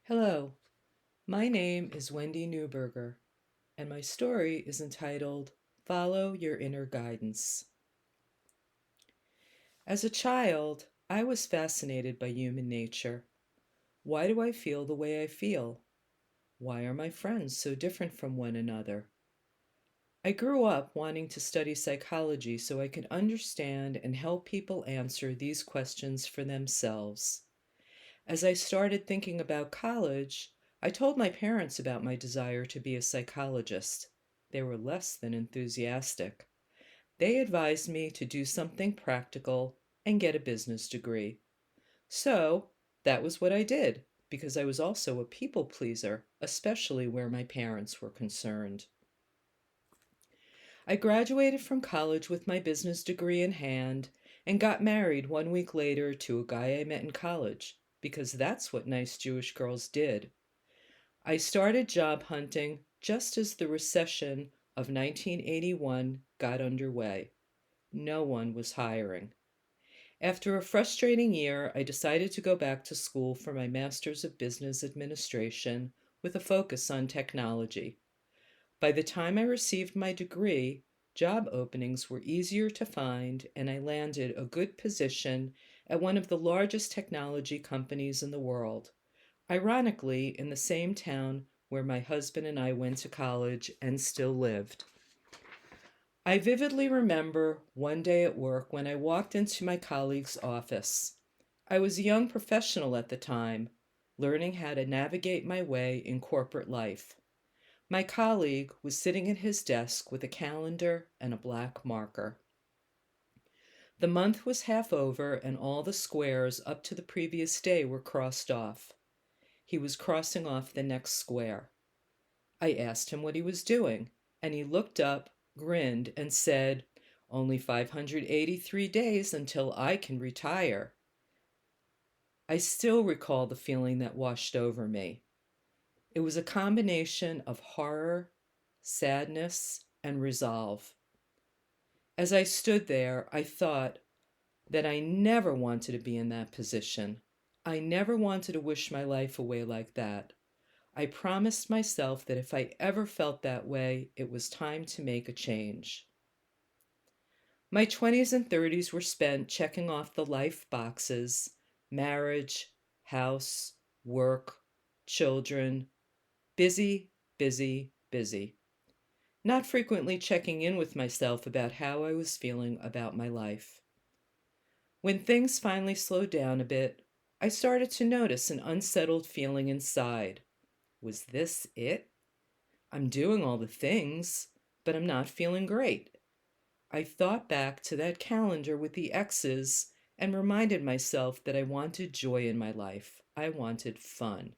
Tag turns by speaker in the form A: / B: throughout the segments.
A: Hello, my name is Wendy Neuberger, and my story is entitled Follow Your Inner Guidance. As a child, I was fascinated by human nature. Why do I feel the way I feel? Why are my friends so different from one another? I grew up wanting to study psychology so I could understand and help people answer these questions for themselves. As I started thinking about college, I told my parents about my desire to be a psychologist. They were less than enthusiastic. They advised me to do something practical and get a business degree. So that was what I did, because I was also a people pleaser, especially where my parents were concerned. I graduated from college with my business degree in hand and got married 1 week later to a guy I met in college, because that's what nice Jewish girls did. I started job hunting just as the recession of 1981 got underway. No one was hiring. After a frustrating year, I decided to go back to school for my Master's of Business Administration with a focus on technology. By the time I received my degree, job openings were easier to find, and I landed a good position at one of the largest technology companies in the world, ironically, in the same town where my husband and I went to college and still lived. I vividly remember one day at work when I walked into my colleague's office. I was a young professional at the time, learning how to navigate my way in corporate life. My colleague was sitting at his desk with a calendar and a black marker. The month was half over and all the squares up to the previous day were crossed off. He was crossing off the next square. I asked him what he was doing, and he looked up, grinned, and said, "Only 583 days until I can retire." I still recall the feeling that washed over me. It was a combination of horror, sadness, and resolve. As I stood there, I thought that I never wanted to be in that position. I never wanted to wish my life away like that. I promised myself that if I ever felt that way, it was time to make a change. My 20s and 30s were spent checking off the life boxes: marriage, house, work, children, busy, busy, busy. Not frequently checking in with myself about how I was feeling about my life. When things finally slowed down a bit, I started to notice an unsettled feeling inside. Was this it? I'm doing all the things, but I'm not feeling great. I thought back to that calendar with the X's and reminded myself that I wanted joy in my life. I wanted fun.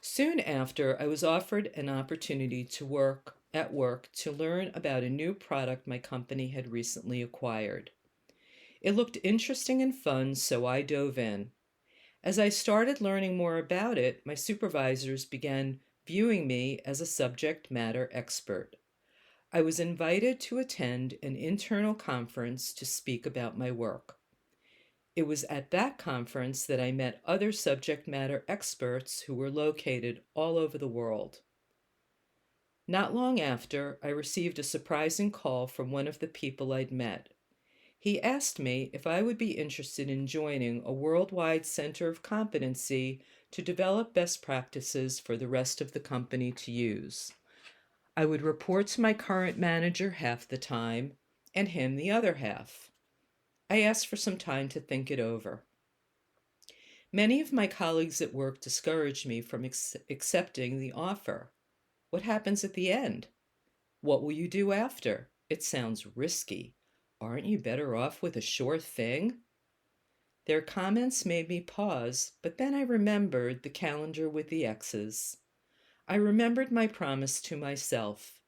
A: Soon after, I was offered an opportunity to work to learn about a new product my company had recently acquired. It looked interesting and fun, so I dove in. As I started learning more about it, my supervisors began viewing me as a subject matter expert. I was invited to attend an internal conference to speak about my work. It was at that conference that I met other subject matter experts who were located all over the world. Not long after, I received a surprising call from one of the people I'd met. He asked me if I would be interested in joining a worldwide center of competency to develop best practices for the rest of the company to use. I would report to my current manager half the time and him the other half. I asked for some time to think it over. Many of my colleagues at work discouraged me from accepting the offer. What happens at the end? What will you do after? It sounds risky. Aren't you better off with a sure thing? Their comments made me pause, but then I remembered the calendar with the X's. I remembered my promise to myself.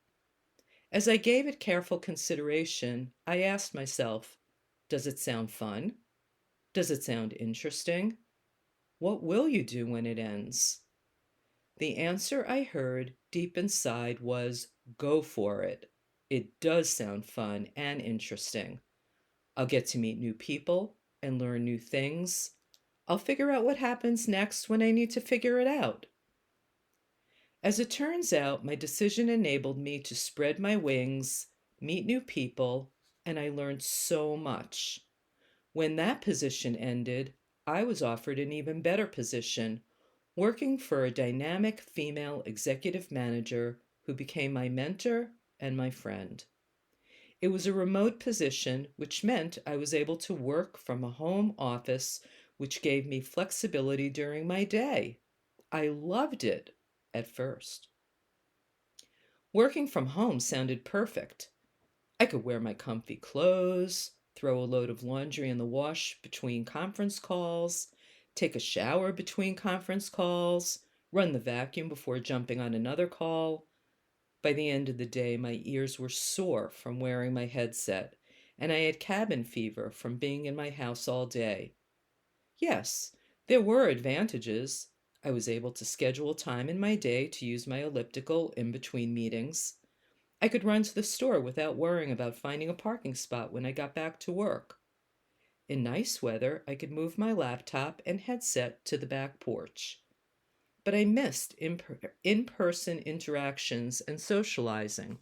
A: As I gave it careful consideration, I asked myself, does it sound fun? Does it sound interesting? What will you do when it ends? The answer I heard deep inside was, go for it. It does sound fun and interesting. I'll get to meet new people and learn new things. I'll figure out what happens next when I need to figure it out. As it turns out, my decision enabled me to spread my wings, meet new people, and I learned so much. When that position ended, I was offered an even better position, working for a dynamic female executive manager who became my mentor and my friend. It was a remote position, which meant I was able to work from a home office, which gave me flexibility during my day. I loved it at first. Working from home sounded perfect. I could wear my comfy clothes, throw a load of laundry in the wash between conference calls, take a shower between conference calls, run the vacuum before jumping on another call. By the end of the day, my ears were sore from wearing my headset, and I had cabin fever from being in my house all day. Yes, there were advantages. I was able to schedule time in my day to use my elliptical in between meetings. I could run to the store without worrying about finding a parking spot when I got back to work. In nice weather, I could move my laptop and headset to the back porch. But I missed in-person interactions and socializing.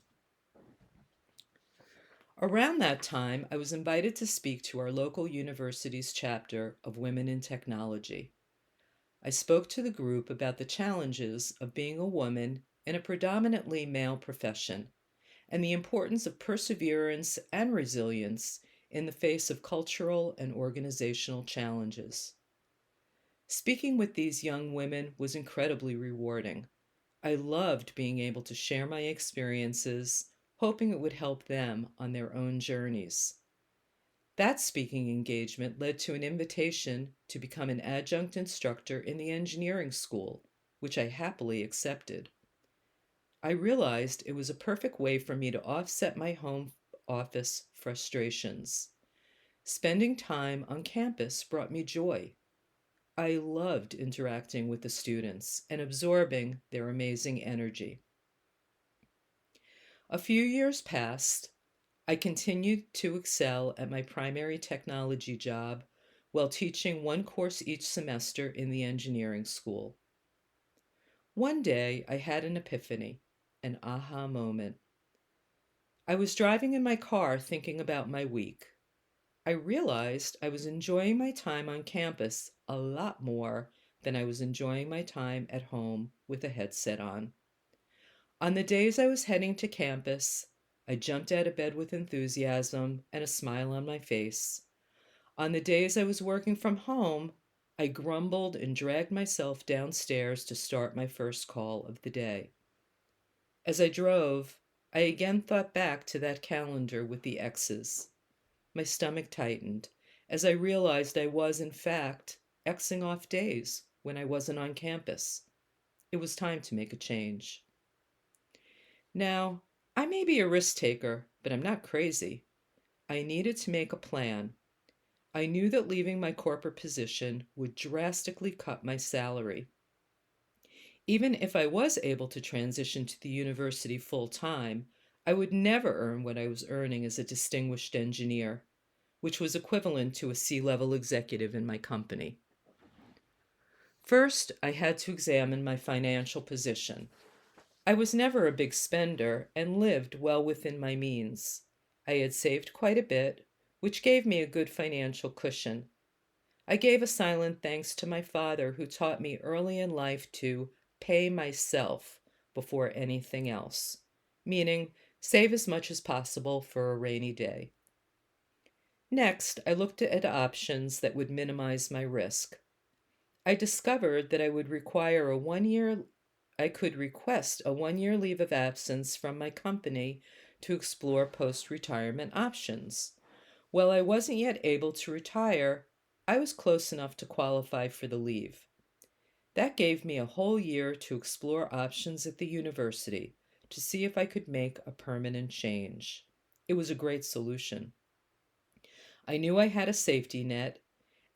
A: Around that time, I was invited to speak to our local university's chapter of Women in Technology. I spoke to the group about the challenges of being a woman in a predominantly male profession and the importance of perseverance and resilience in the face of cultural and organizational challenges. Speaking with these young women was incredibly rewarding. I loved being able to share my experiences, hoping it would help them on their own journeys. That speaking engagement led to an invitation to become an adjunct instructor in the engineering school, which I happily accepted. I realized it was a perfect way for me to offset my home office frustrations. Spending time on campus brought me joy. I loved interacting with the students and absorbing their amazing energy. A few years passed. I continued to excel at my primary technology job while teaching one course each semester in the engineering school. One day, I had an epiphany, an aha moment. I was driving in my car thinking about my week. I realized I was enjoying my time on campus a lot more than I was enjoying my time at home with a headset on. On the days I was heading to campus, I jumped out of bed with enthusiasm and a smile on my face. On the days I was working from home, I grumbled and dragged myself downstairs to start my first call of the day. As I drove, I again thought back to that calendar with the X's. My stomach tightened as I realized I was, in fact, Xing off days when I wasn't on campus. It was time to make a change. Now, I may be a risk taker, but I'm not crazy. I needed to make a plan. I knew that leaving my corporate position would drastically cut my salary. Even if I was able to transition to the university full time, I would never earn what I was earning as a distinguished engineer, which was equivalent to a C-level executive in my company. First, I had to examine my financial position. I was never a big spender and lived well within my means. I had saved quite a bit, which gave me a good financial cushion. I gave a silent thanks to my father, who taught me early in life to pay myself before anything else, meaning save as much as possible for a rainy day. Next, I looked at options that would minimize my risk. I discovered that I could request a 1 year leave of absence from my company to explore post-retirement options. While I wasn't yet able to retire, I was close enough to qualify for the leave. That gave me a whole year to explore options at the university to see if I could make a permanent change. It was a great solution. I knew I had a safety net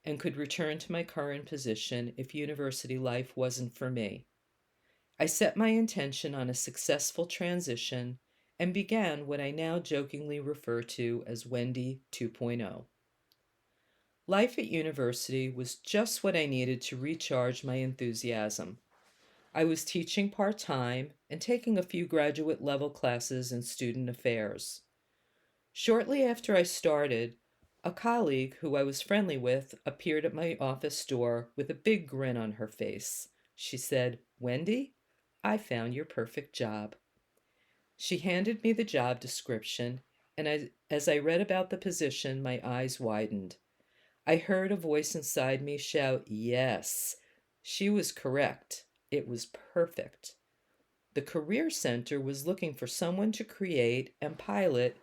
A: and could return to my current position if university life wasn't for me. I set my intention on a successful transition and began what I now jokingly refer to as Wendy 2.0. Life at university was just what I needed to recharge my enthusiasm. I was teaching part time and taking a few graduate level classes in student affairs. Shortly after I started, a colleague who I was friendly with appeared at my office door with a big grin on her face. She said, "Wendy, I found your perfect job." She handed me the job description, and as I read about the position, my eyes widened. I heard a voice inside me shout, "Yes." She was correct. It was perfect. The Career Center was looking for someone to create and pilot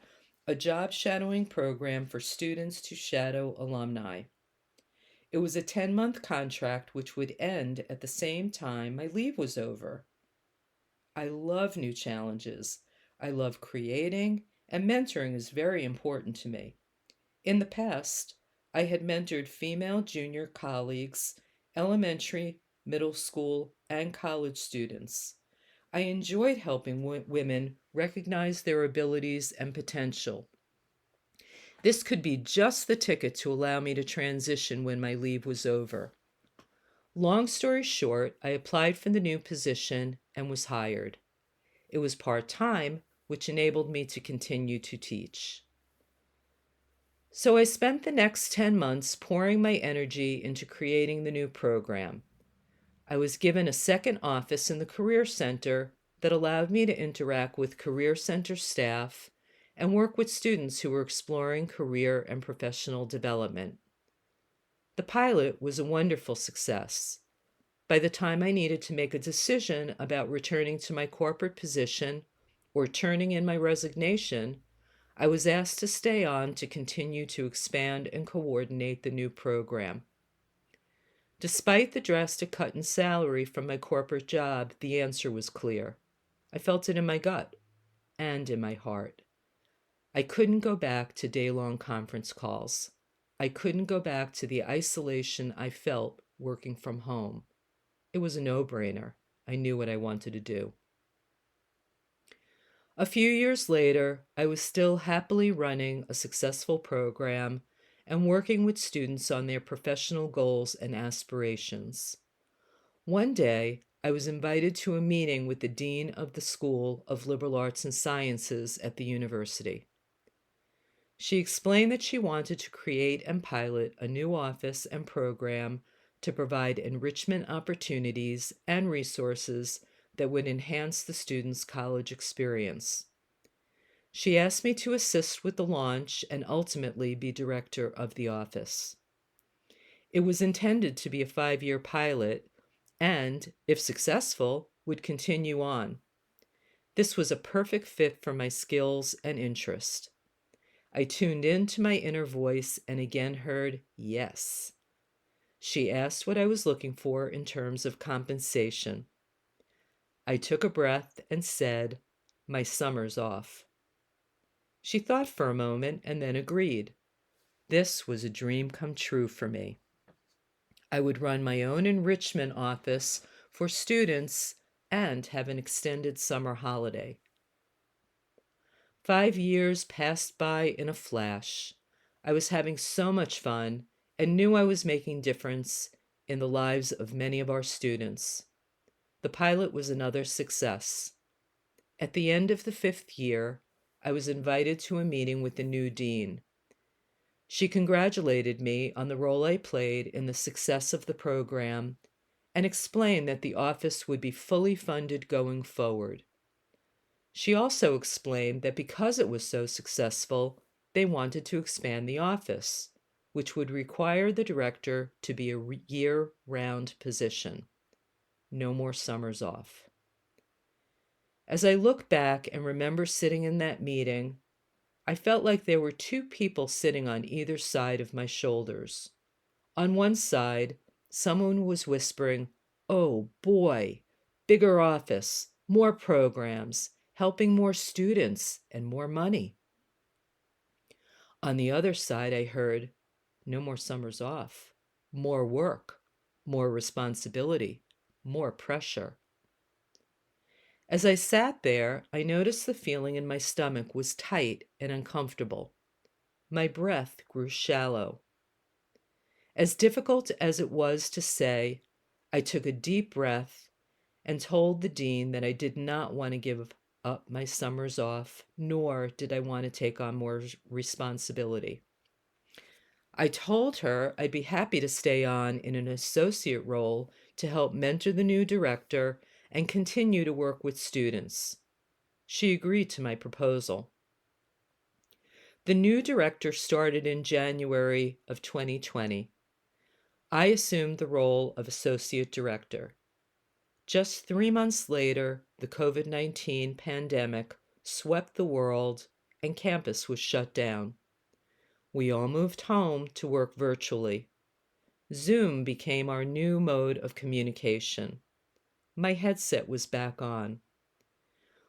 A: a job shadowing program for students to shadow alumni. It was a 10-month contract which would end at the same time my leave was over. I love new challenges. I love creating, and mentoring is very important to me. In the past, I had mentored female junior colleagues, elementary, middle school, and college students. I enjoyed helping women recognize their abilities and potential. This could be just the ticket to allow me to transition when my leave was over. Long story short, I applied for the new position and was hired. It was part-time, which enabled me to continue to teach. So I spent the next 10 months pouring my energy into creating the new program. I was given a second office in the Career Center that allowed me to interact with Career Center staff and work with students who were exploring career and professional development. The pilot was a wonderful success. By the time I needed to make a decision about returning to my corporate position or turning in my resignation, I was asked to stay on to continue to expand and coordinate the new program. Despite the drastic cut in salary from my corporate job, the answer was clear. I felt it in my gut and in my heart. I couldn't go back to day-long conference calls. I couldn't go back to the isolation I felt working from home. It was a no-brainer. I knew what I wanted to do. A few years later, I was still happily running a successful program and working with students on their professional goals and aspirations. One day, I was invited to a meeting with the Dean of the School of Liberal Arts and Sciences at the university. She explained that she wanted to create and pilot a new office and program to provide enrichment opportunities and resources that would enhance the students' college experience. She asked me to assist with the launch and ultimately be director of the office. It was intended to be a 5-year pilot and, if successful, would continue on. This was a perfect fit for my skills and interest. I tuned into my inner voice and again heard yes. She asked what I was looking for in terms of compensation. I took a breath and said, "My summer's off." She thought for a moment and then agreed. This was a dream come true for me. I would run my own enrichment office for students and have an extended summer holiday. 5 years passed by in a flash. I was having so much fun and knew I was making difference in the lives of many of our students. The pilot was another success. At the end of the 5th year, I was invited to a meeting with the new dean. She congratulated me on the role I played in the success of the program and explained that the office would be fully funded going forward. She also explained that because it was so successful, they wanted to expand the office, which would require the director to be a year-round position. No more summers off. As I look back and remember sitting in that meeting, I felt like there were two people sitting on either side of my shoulders. On one side, someone was whispering, oh boy, bigger office, more programs, helping more students, and more money. On the other side, I heard, no more summers off, more work, more responsibility, more pressure. As I sat there, I noticed the feeling in my stomach was tight and uncomfortable. My breath grew shallow. As difficult as it was to say, I took a deep breath and told the dean that I did not want to give up my summers off, nor did I want to take on more responsibility. I told her I'd be happy to stay on in an associate role to help mentor the new director and continue to work with students. She agreed to my proposal. The new director started in January of 2020. I assumed the role of associate director. Just 3 months later, the COVID-19 pandemic swept the world and campus was shut down. We all moved home to work virtually. Zoom became our new mode of communication. My headset was back on.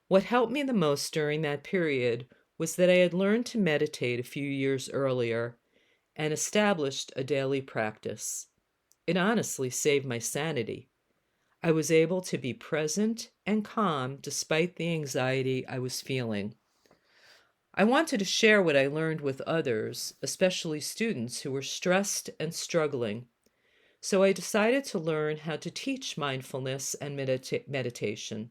A: What helped me the most during that period was that I had learned to meditate a few years earlier and established a daily practice. It honestly saved my sanity. I was able to be present and calm despite the anxiety I was feeling. I wanted to share what I learned with others, especially students who were stressed and struggling. So I decided to learn how to teach mindfulness and meditation.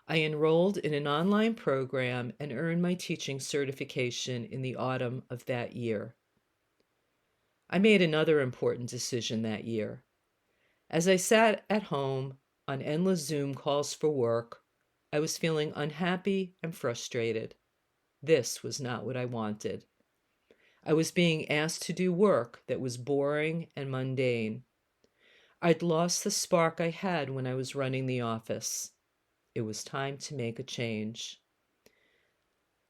A: I enrolled in an online program and earned my teaching certification in the autumn of that year. I made another important decision that year. As I sat at home on endless Zoom calls for work, I was feeling unhappy and frustrated. This was not what I wanted. I was being asked to do work that was boring and mundane. I'd lost the spark I had when I was running the office. It was time to make a change.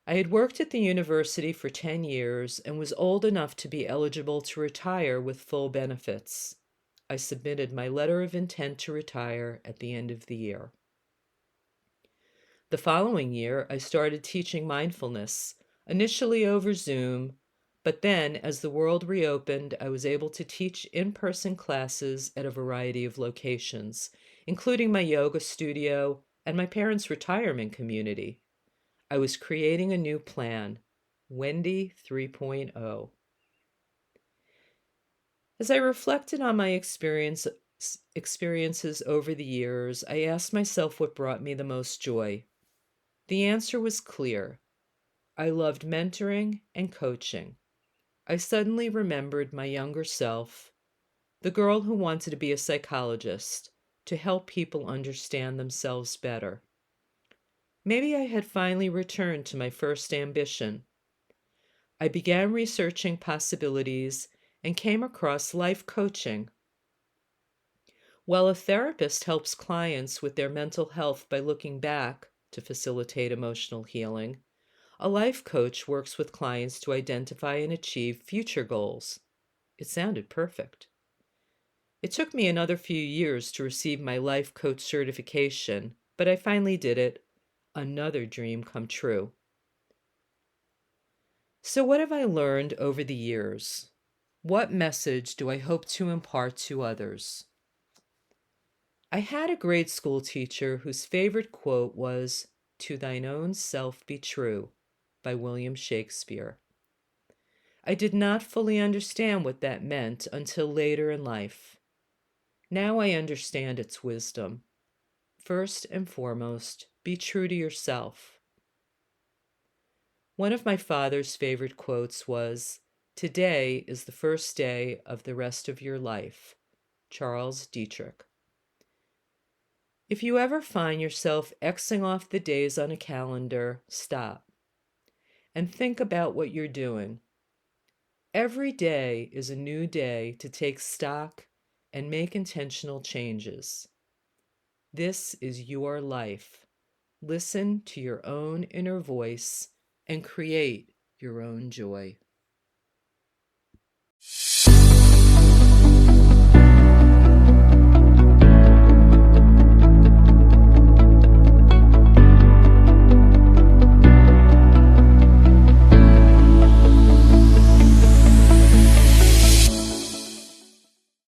A: I had worked at the university for 10 years and was old enough to be eligible to retire with full benefits. I submitted my letter of intent to retire at the end of the year. The following year, I started teaching mindfulness, initially over Zoom, but then as the world reopened, I was able to teach in-person classes at a variety of locations, including my yoga studio and my parents' retirement community. I was creating a new plan, Wendy 3.0. As I reflected on my experiences over the years, I asked myself what brought me the most joy. The answer was clear. I loved mentoring and coaching. I suddenly remembered my younger self, the girl who wanted to be a psychologist, to help people understand themselves better. Maybe I had finally returned to my first ambition. I began researching possibilities and came across life coaching. While a therapist helps clients with their mental health by looking back to facilitate emotional healing, a life coach works with clients to identify and achieve future goals. It sounded perfect. It took me another few years to receive my life coach certification, but I finally did it. Another dream come true. So, what have I learned over the years? What message do I hope to impart to others? I had a grade school teacher whose favorite quote was, "To thine own self be true," by William Shakespeare. I did not fully understand what that meant until later in life. Now I understand its wisdom. First and foremost, be true to yourself. One of my father's favorite quotes was, "Today is the first day of the rest of your life." Charles Dietrich. If you ever find yourself Xing off the days on a calendar, stop and think about what you're doing. Every day is a new day to take stock and make intentional changes. This is your life. Listen to your own inner voice and create your own joy.